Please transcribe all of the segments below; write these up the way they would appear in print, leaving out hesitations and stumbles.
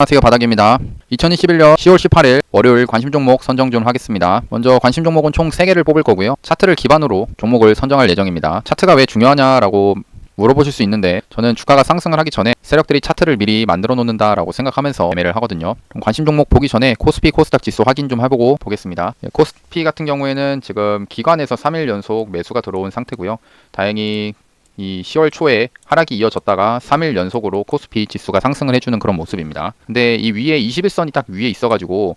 안녕하세요, 바닥입니다. 2021년 10월 18일 월요일 관심 종목 선정 좀 하겠습니다. 먼저 관심 종목은 총 3개를 뽑을 거고요. 차트를 기반으로 종목을 선정할 예정입니다. 차트가 왜 중요하냐라고 물어보실 수 있는데, 저는 주가가 상승을 하기 전에 세력들이 차트를 미리 만들어 놓는다라고 생각하면서 매매를 하거든요. 그럼 관심 종목 보기 전에 코스피 코스닥 지수 확인 좀 해보고 보겠습니다. 코스피 같은 경우에는 지금 기관에서 3일 연속 매수가 들어온 상태고요. 다행히 이 10월 초에 하락이 이어졌다가 3일 연속으로 코스피 지수가 상승을 해주는 그런 모습입니다. 근데 이 위에 21선이 딱 위에 있어가지고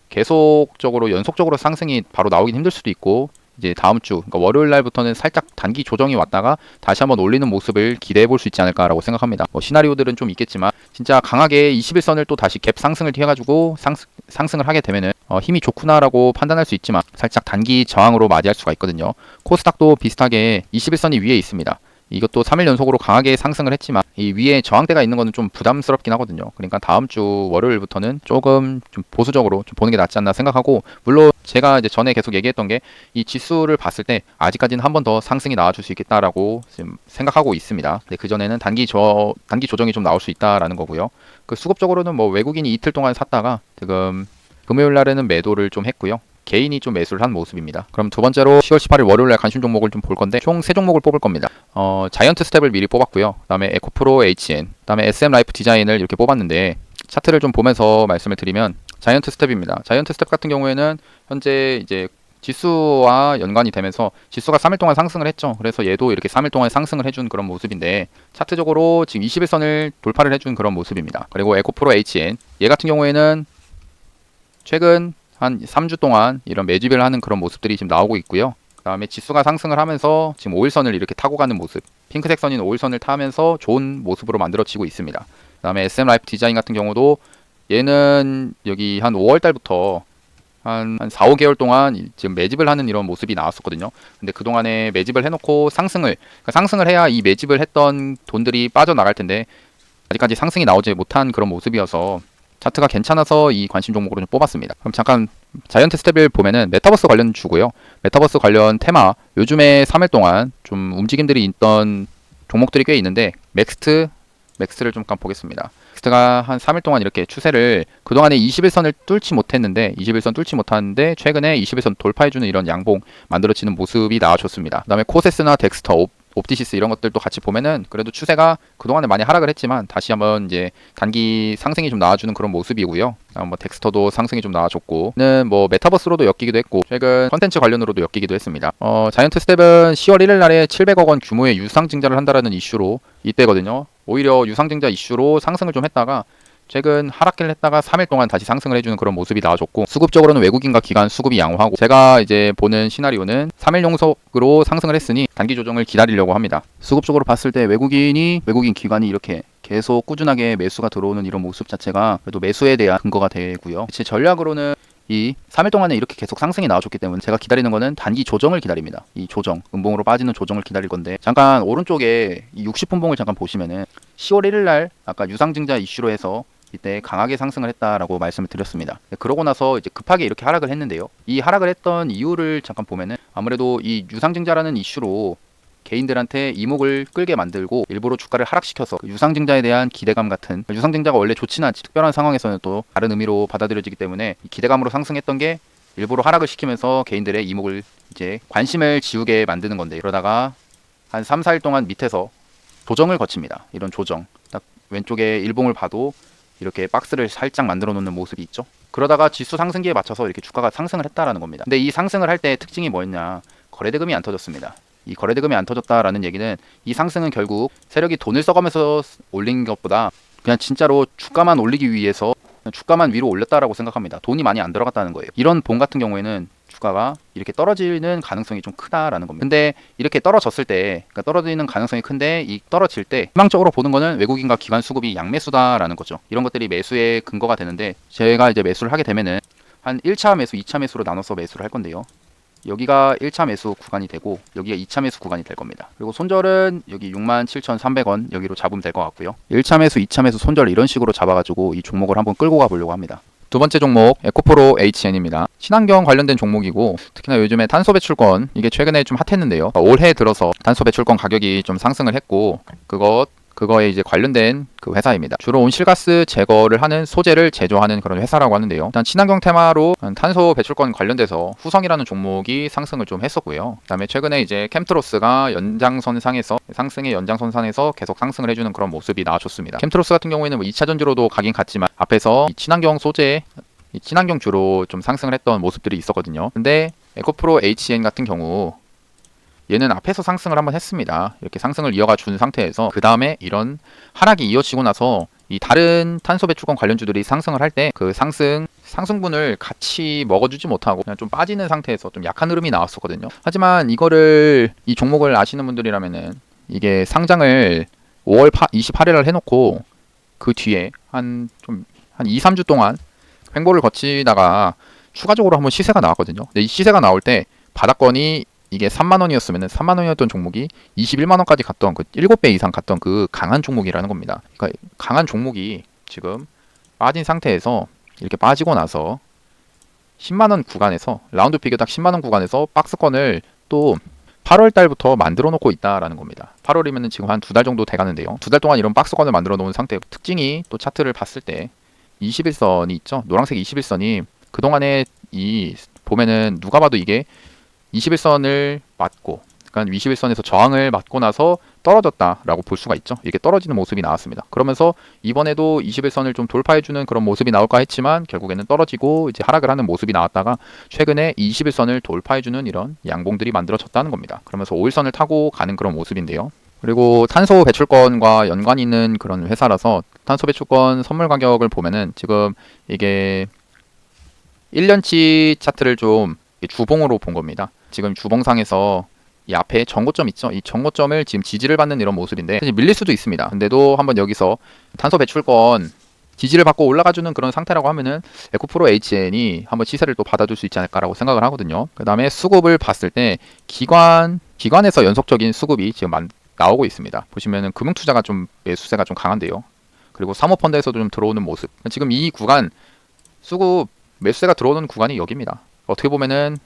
계속적으로 연속적으로 상승이 바로 나오긴 힘들 수도 있고, 이제 다음 주, 그러니까 월요일 날부터는 살짝 단기 조정이 왔다가 다시 한번 올리는 모습을 기대해 볼 수 있지 않을까라고 생각합니다. 시나리오들은 좀 있겠지만 진짜 강하게 21선을 또 다시 갭 상승을 튀어가지고 상승을 하게 되면은 힘이 좋구나라고 판단할 수 있지만 살짝 단기 저항으로 맞이할 수가 있거든요. 코스닥도 비슷하게 21선이 위에 있습니다. 이것도 3일 연속으로 강하게 상승을 했지만 이 위에 저항대가 있는 거는 좀 부담스럽긴 하거든요. 그러니까 다음 주 월요일부터는 조금 좀 보수적으로 좀 보는 게 낫지 않나 생각하고, 물론 제가 이제 전에 계속 얘기했던 게 이 지수를 봤을 때 아직까지는 한 번 더 상승이 나와줄 수 있겠다라고 지금 생각하고 있습니다. 근데 그 전에는 단기 조정이 좀 나올 수 있다라는 거고요. 그 수급적으로는 뭐 외국인이 이틀 동안 샀다가 지금 금요일 날에는 매도를 좀 했고요. 개인이 좀 매수를 한 모습입니다. 그럼 두 번째로 10월 18일 월요일날 관심 종목을 좀 볼 건데, 총 3종목을 뽑을 겁니다. 자이언트 스텝을 미리 뽑았고요. 그 다음에 에코프로 HN, 그 다음에 SM 라이프 디자인을 이렇게 뽑았는데, 차트를 좀 보면서 말씀을 드리면 자이언트 스텝입니다. 자이언트 스텝 같은 경우에는 현재 이제 지수와 연관이 되면서 지수가 3일 동안 상승을 했죠. 그래서 얘도 이렇게 3일 동안 상승을 해준 그런 모습인데, 차트적으로 지금 21선을 돌파를 해준 그런 모습입니다. 그리고 에코프로 HN, 얘 같은 경우에는 최근 한 3주 동안 이런 매집을 하는 그런 모습들이 지금 나오고 있고요. 그 다음에 지수가 상승을 하면서 지금 5일선을 이렇게 타고 가는 모습, 핑크색 선인 5일선을 타면서 좋은 모습으로 만들어지고 있습니다. 그 다음에 SM 라이프 디자인 같은 경우도 얘는 여기 한 5월 달부터 한 4, 5개월 동안 지금 매집을 하는 이런 모습이 나왔었거든요. 근데 그동안에 매집을 해놓고 상승을 해야 이 매집을 했던 돈들이 빠져나갈 텐데, 아직까지 상승이 나오지 못한 그런 모습이어서 차트가 괜찮아서 이 관심 종목으로 좀 뽑았습니다. 그럼 잠깐 자이언트 스텝을 보면은 메타버스 관련 주고요. 메타버스 관련 테마, 요즘에 3일 동안 좀 움직임들이 있던 종목들이 꽤 있는데, 맥스트를 좀 잠깐 보겠습니다. 맥스트가 한 3일 동안 이렇게 추세를, 그동안에 21선을 뚫지 못했는데, 21선 뚫지 못하는데 최근에 21선 돌파해주는 이런 양봉 만들어지는 모습이 나와줬습니다. 그 다음에 코세스나 덱스터, 옵티시스 이런 것들도 같이 보면은 그래도 추세가 그동안에 많이 하락을 했지만 다시 한번 이제 단기 상승이 좀 나와주는 그런 모습이고요. 뭐 덱스터도 상승이 좀 나와줬고,는 뭐 메타버스로도 엮이기도 했고, 최근 컨텐츠 관련으로도 엮이기도 했습니다. 자이언트 스텝은 10월 1일 날에 700억 원 규모의 유상증자를 한다라는 이슈로 이때거든요. 오히려 유상증자 이슈로 상승을 좀 했다가 최근 하락기를 했다가 3일 동안 다시 상승을 해주는 그런 모습이 나와줬고, 수급적으로는 외국인과 기관 수급이 양호하고, 제가 이제 보는 시나리오는 3일 연속으로 상승을 했으니 단기 조정을 기다리려고 합니다. 수급적으로 봤을 때 외국인 기관이 이렇게 계속 꾸준하게 매수가 들어오는 이런 모습 자체가 그래도 매수에 대한 근거가 되고요. 제 전략으로는 이 3일 동안에 이렇게 계속 상승이 나와줬기 때문에 제가 기다리는 거는 단기 조정을 기다립니다. 이 조정, 음봉으로 빠지는 조정을 기다릴 건데, 잠깐 오른쪽에 이 60분봉을 잠깐 보시면은 10월 1일 날 아까 유상증자 이슈로 해서 이때 강하게 상승을 했다라고 말씀을 드렸습니다. 그러고 나서 이제 급하게 이렇게 하락을 했는데요. 이 하락을 했던 이유를 잠깐 보면은 아무래도 이 유상증자라는 이슈로 개인들한테 이목을 끌게 만들고 일부러 주가를 하락시켜서 유상증자에 대한 기대감 같은, 유상증자가 원래 좋지는 않지 특별한 상황에서는 또 다른 의미로 받아들여지기 때문에 기대감으로 상승했던 게 일부러 하락을 시키면서 개인들의 이목을, 이제 관심을 지우게 만드는 건데, 그러다가 한 3, 4일 동안 밑에서 조정을 거칩니다. 이런 조정, 딱 왼쪽에 일봉을 봐도 이렇게 박스를 살짝 만들어 놓는 모습이 있죠. 그러다가 지수 상승기에 맞춰서 이렇게 주가가 상승을 했다라는 겁니다. 근데 이 상승을 할 때 특징이 뭐였냐, 거래대금이 안 터졌습니다. 이 거래대금이 안 터졌다라는 얘기는 이 상승은 결국 세력이 돈을 써가면서 올린 것보다 그냥 진짜로 주가만 올리기 위해서 주가만 위로 올렸다라고 생각합니다. 돈이 많이 안 들어갔다는 거예요. 이런 본 같은 경우에는 주가가 이렇게 떨어지는 가능성이 좀 크다라는 겁니다. 근데 이렇게 떨어졌을 때, 그러니까 떨어지는 가능성이 큰데 이 떨어질 때 희망적으로 보는 거는 외국인과 기관 수급이 양매수다라는 거죠. 이런 것들이 매수의 근거가 되는데, 제가 이제 매수를 하게 되면은 한 1차 매수, 2차 매수로 나눠서 매수를 할 건데요. 여기가 1차 매수 구간이 되고 여기가 2차 매수 구간이 될 겁니다. 그리고 손절은 여기 67,300원 여기로 잡으면 될 것 같고요. 1차 매수, 2차 매수, 손절 이런 식으로 잡아가지고 이 종목을 한번 끌고 가보려고 합니다. 두 번째 종목 에코프로 HN입니다. 친환경 관련된 종목이고, 특히나 요즘에 탄소 배출권 이게 최근에 좀 핫했는데요. 올해 들어서 탄소 배출권 가격이 좀 상승을 했고, 그것 그거에 이제 관련된 그 회사입니다. 주로 온실가스 제거를 하는 소재를 제조하는 그런 회사라고 하는데요. 일단 친환경 테마로 탄소 배출권 관련돼서 후성이라는 종목이 상승을 좀 했었고요. 그다음에 최근에 이제 캠트로스가 연장선상에서 상승의 연장선상에서 계속 상승을 해주는 그런 모습이 나와줬습니다. 캠트로스 같은 경우에는 뭐 2차 전지로도 가긴 갔지만 앞에서 이 친환경 소재, 이 친환경 주로 좀 상승을 했던 모습들이 있었거든요. 근데 에코프로 HN 같은 경우 얘는 앞에서 상승을 한번 했습니다. 이렇게 상승을 이어가 준 상태에서 그 다음에 이런 하락이 이어지고 나서 이 다른 탄소 배출권 관련주들이 상승을 할 때 그 상승분을 같이 먹어주지 못하고 그냥 좀 빠지는 상태에서 좀 약한 흐름이 나왔었거든요. 하지만 이 종목을 아시는 분들이라면은 이게 상장을 5월 28일을 해놓고 그 뒤에 한 2, 3주 동안 횡보를 거치다가 추가적으로 한번 시세가 나왔거든요. 근데 이 시세가 나올 때 바닥권이 이게 3만원이었으면 3만원이었던 종목이 21만원까지 갔던 그 7배 이상 갔던 그 강한 종목이라는 겁니다. 그러니까 강한 종목이 지금 빠진 상태에서 이렇게 빠지고 나서 10만원 구간에서 라운드 피겨 딱 10만원 구간에서 박스권을 또 8월 달부터 만들어 놓고 있다라는 겁니다. 8월이면 지금 한 2달 정도 돼 가는데요. 2달 동안 이런 박스권을 만들어 놓은 상태. 특징이 또 차트를 봤을 때 21선이 있죠. 노란색 21선이 그동안에 보면은 누가 봐도 이게 21선을 맞고, 그러니까 21선에서 저항을 맞고 나서 떨어졌다라고 볼 수가 있죠. 이렇게 떨어지는 모습이 나왔습니다. 그러면서 이번에도 21선을 좀 돌파해주는 그런 모습이 나올까 했지만 결국에는 떨어지고 이제 하락을 하는 모습이 나왔다가 최근에 21선을 돌파해주는 이런 양봉들이 만들어졌다는 겁니다. 그러면서 5일선을 타고 가는 그런 모습인데요. 그리고 탄소 배출권과 연관이 있는 그런 회사라서 탄소 배출권 선물 가격을 보면은 지금 이게 1년치 차트를 좀 주봉으로 본 겁니다. 지금 주봉상에서 이 앞에 전고점 있죠? 이 전고점을 지금 지지를 받는 이런 모습인데 사실 밀릴 수도 있습니다. 근데도 한번 여기서 탄소 배출권 지지를 받고 올라가주는 그런 상태라고 하면은 에코프로 HN이 한번 시세를 또 받아줄 수 있지 않을까라고 생각을 하거든요. 그 다음에 수급을 봤을 때 기관에서 연속적인 수급이 지금 나오고 있습니다. 보시면은 금융투자가 좀 매수세가 좀 강한데요. 그리고 사모펀드에서도 좀 들어오는 모습. 지금 이 구간 수급 매수세가 들어오는 구간이 여기입니다. 어떻게 보면은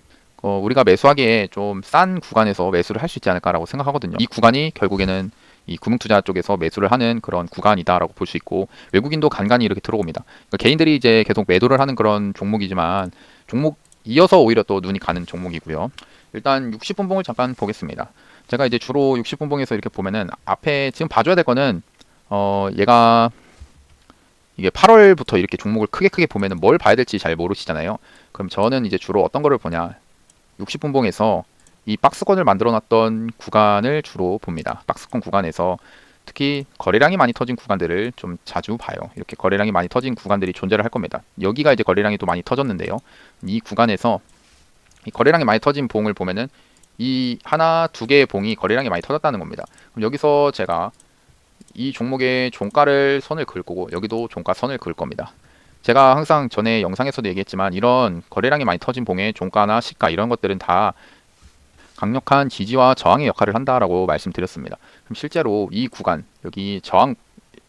우리가 매수하기에 좀 싼 구간에서 매수를 할 수 있지 않을까라고 생각하거든요. 이 구간이 결국에는 이 금융투자 쪽에서 매수를 하는 그런 구간이다라고 볼 수 있고 외국인도 간간히 이렇게 들어옵니다. 그러니까 개인들이 이제 계속 매도를 하는 그런 종목이지만 이어서 오히려 또 눈이 가는 종목이고요. 일단 60분봉을 잠깐 보겠습니다. 제가 이제 주로 60분봉에서 이렇게 보면은 앞에 지금 봐줘야 될 거는 얘가 이게 8월부터 이렇게 종목을 크게 보면은 뭘 봐야 될지 잘 모르시잖아요. 그럼 저는 이제 주로 어떤 거를 보냐, 60분봉에서 이 박스권을 만들어 놨던 구간을 주로 봅니다. 박스권 구간에서 특히 거래량이 많이 터진 구간들을 좀 자주 봐요. 이렇게 거래량이 많이 터진 구간들이 존재를 할 겁니다. 여기가 이제 거래량이 또 많이 터졌는데요. 이 구간에서 이 거래량이 많이 터진 봉을 보면은 이 하나, 두 개의 봉이 거래량이 많이 터졌다는 겁니다. 그럼 여기서 제가 이 종목의 종가를 선을 그을 거고 여기도 종가 선을 그을 겁니다. 제가 항상 전에 영상에서도 얘기했지만 이런 거래량이 많이 터진 봉의 종가나 시가 이런 것들은 다 강력한 지지와 저항의 역할을 한다라고 말씀드렸습니다. 그럼 실제로 이 구간, 여기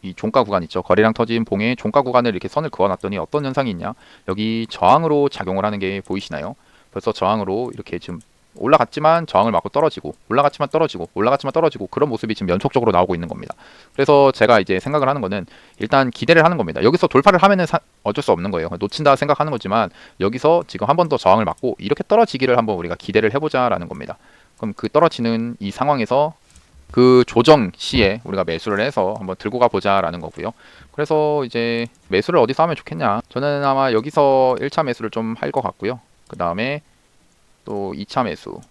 이 종가 구간 있죠. 거래량 터진 봉의 종가 구간을 이렇게 선을 그어놨더니 어떤 현상이 있냐? 여기 저항으로 작용을 하는 게 보이시나요? 벌써 저항으로 이렇게 지금 올라갔지만 저항을 맞고 떨어지고 올라갔지만 떨어지고 그런 모습이 지금 연속적으로 나오고 있는 겁니다. 그래서 제가 이제 생각을 하는 거는 일단 기대를 하는 겁니다. 여기서 돌파를 하면은 어쩔 수 없는 거예요. 놓친다 생각하는 거지만 여기서 지금 한 번 더 저항을 맞고 이렇게 떨어지기를 한번 우리가 기대를 해보자라는 겁니다. 그럼 그 떨어지는 이 상황에서 그 조정 시에 우리가 매수를 해서 한번 들고 가보자라는 거고요. 그래서 이제 매수를 어디서 하면 좋겠냐? 저는 아마 여기서 1차 매수를 좀 할 것 같고요. 그 다음에 또 2차 매수,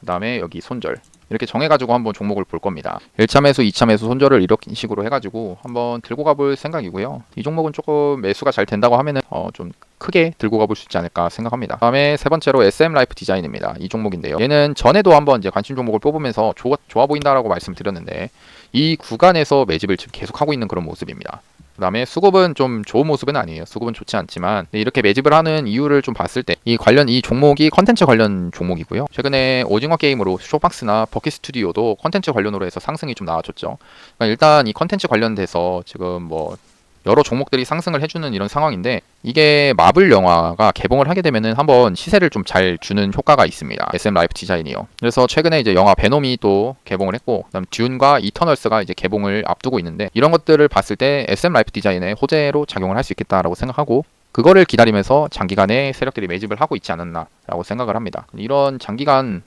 그 다음에 여기 손절 이렇게 정해가지고 한번 종목을 볼 겁니다. 1차 매수, 2차 매수, 손절을 이런 식으로 해가지고 한번 들고 가볼 생각이고요. 이 종목은 조금 매수가 잘 된다고 하면은 좀 크게 들고 가볼 수 있지 않을까 생각합니다. 그 다음에 세 번째로 SM 라이프 디자인입니다. 이 종목인데요. 얘는 전에도 한번 이제 관심 종목을 뽑으면서 좋아 보인다라고 말씀드렸는데 이 구간에서 매집을 지금 계속 하고 있는 그런 모습입니다. 그 다음에 수급은 좀 좋은 모습은 아니에요. 수급은 좋지 않지만 이렇게 매집을 하는 이유를 좀 봤을 때 이 종목이 컨텐츠 관련 종목이고요. 최근에 오징어 게임으로 쇼박스나 버킷 스튜디오도 컨텐츠 관련으로 해서 상승이 좀 나와줬죠. 그러니까 일단 이 컨텐츠 관련돼서 지금 뭐 여러 종목들이 상승을 해주는 이런 상황인데, 이게 마블 영화가 개봉을 하게 되면은 한번 시세를 좀 잘 주는 효과가 있습니다. SM 라이프 디자인이요. 그래서 최근에 이제 영화 베놈이 또 개봉을 했고, 그다음 듄과 이터널스가 이제 개봉을 앞두고 있는데, 이런 것들을 봤을 때 SM 라이프 디자인의 호재로 작용을 할 수 있겠다라고 생각하고, 그거를 기다리면서 장기간에 세력들이 매집을 하고 있지 않았나라고 생각을 합니다. 이런 장기간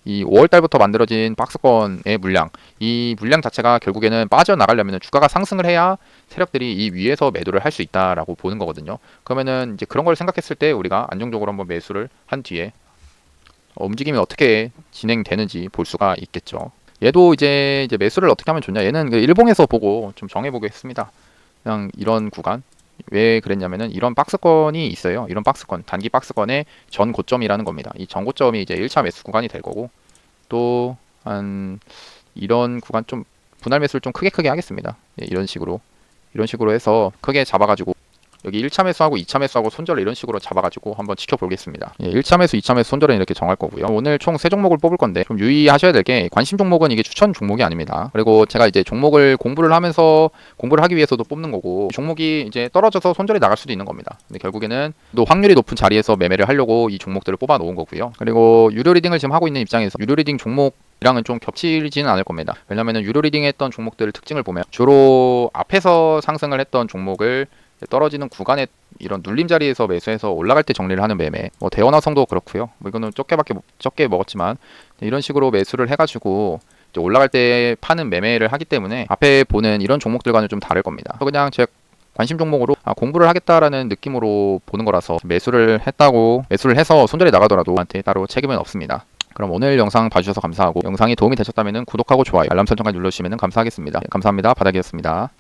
이 5월달부터 만들어진 박스권의 물량, 이 물량 자체가 결국에는 빠져나가려면 주가가 상승을 해야 세력들이 이 위에서 매도를 할 수 있다라고 보는 거거든요. 그러면은 이제 그런 걸 생각했을 때 우리가 안정적으로 한번 매수를 한 뒤에 움직임이 어떻게 진행되는지 볼 수가 있겠죠. 얘도 이제 매수를 어떻게 하면 좋냐, 얘는 그 일봉에서 보고 좀 정해보겠습니다. 그냥 이런 구간, 왜 그랬냐면은 이런 박스권이 있어요. 이런 박스권, 단기 박스권의 전 고점이라는 겁니다. 이 전 고점이 이제 1차 매수 구간이 될 거고, 또 한 이런 구간 좀 분할 매수를 좀 크게 하겠습니다. 예, 이런 식으로 해서 크게 잡아가지고 여기 1차 매수하고 2차 매수하고 손절을 이런 식으로 잡아가지고 한번 지켜보겠습니다. 예, 1차 매수, 2차 매수, 손절은 이렇게 정할 거고요. 오늘 총 3종목을 뽑을 건데 좀 유의하셔야 될 게, 관심 종목은 이게 추천 종목이 아닙니다. 그리고 제가 이제 종목을 공부를 하기 위해서도 뽑는 거고, 종목이 이제 떨어져서 손절이 나갈 수도 있는 겁니다. 근데 결국에는 또 확률이 높은 자리에서 매매를 하려고 이 종목들을 뽑아 놓은 거고요. 그리고 유료 리딩을 지금 하고 있는 입장에서 유료 리딩 종목이랑은 좀 겹치지는 않을 겁니다. 왜냐면은 유료 리딩 했던 종목들 특징을 보면 주로 앞에서 상승을 했던 종목을 떨어지는 구간에 이런 눌림 자리에서 매수해서 올라갈 때 정리를 하는 매매, 뭐 대원화성도 그렇고요. 뭐 이거는 적게 먹었지만 이런 식으로 매수를 해가지고 이제 올라갈 때 파는 매매를 하기 때문에 앞에 보는 이런 종목들과는 좀 다를 겁니다. 그냥 제 관심 종목으로 공부를 하겠다라는 느낌으로 보는 거라서 매수를 해서 손절이 나가더라도 저한테 따로 책임은 없습니다. 그럼 오늘 영상 봐주셔서 감사하고, 영상이 도움이 되셨다면 구독하고 좋아요, 알람 설정까지 눌러주시면 감사하겠습니다. 감사합니다. 바닥이었습니다.